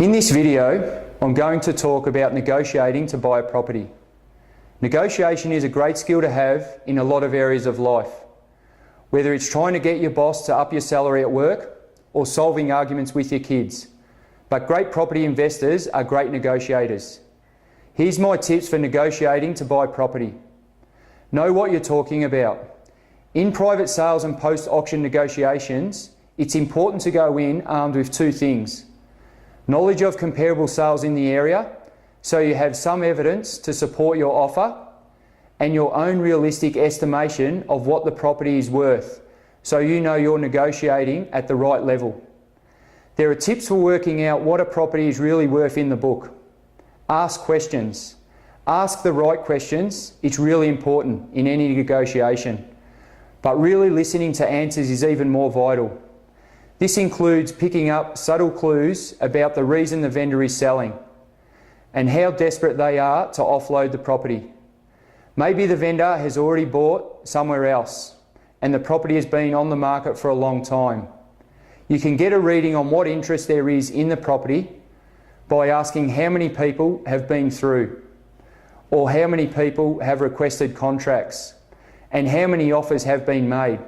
In this video, I'm going to talk about negotiating to buy a property. Negotiation is a great skill to have in a lot of areas of life, whether it's trying to get your boss to up your salary at work or solving arguments with your kids. But great property investors are great negotiators. Here's my tips for negotiating to buy property. Know what you're talking about. In private sales and post-auction negotiations, it's important to go in armed with two things: knowledge of comparable sales in the area, so you have some evidence to support your offer, and your own realistic estimation of what the property is worth, so you know you're negotiating at the right level. There are tips for working out what a property is really worth in the book. Ask questions. Ask the right questions. It's really important in any negotiation. But really listening to answers is even more vital. This includes picking up subtle clues about the reason the vendor is selling and how desperate they are to offload the property. Maybe the vendor has already bought somewhere else and the property has been on the market for a long time. You can get a reading on what interest there is in the property by asking how many people have been through, or how many people have requested contracts, and how many offers have been made.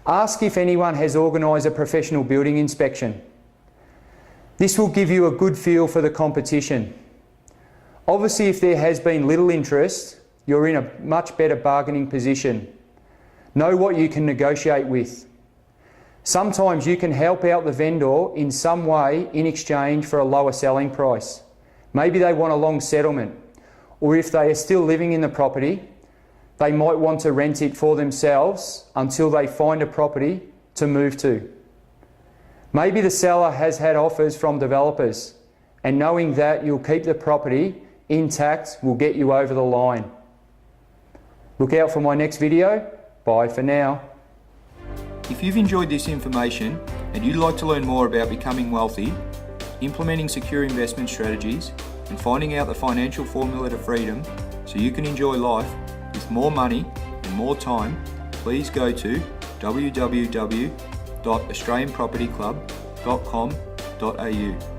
Ask if anyone has organised a professional building inspection. This will give you a good feel for the competition. Obviously, if there has been little interest, you're in a much better bargaining position. Know what you can negotiate with. Sometimes you can help out the vendor in some way in exchange for a lower selling price. Maybe they want a long settlement, or if they are still living in the property, they might want to rent it for themselves until they find a property to move to. Maybe the seller has had offers from developers, and knowing that you'll keep the property intact will get you over the line. Look out for my next video. Bye for now. If you've enjoyed this information and you'd like to learn more about becoming wealthy, implementing secure investment strategies, and finding out the financial formula to freedom so you can enjoy life with more money and more time, please go to www.australianpropertyclub.com.au.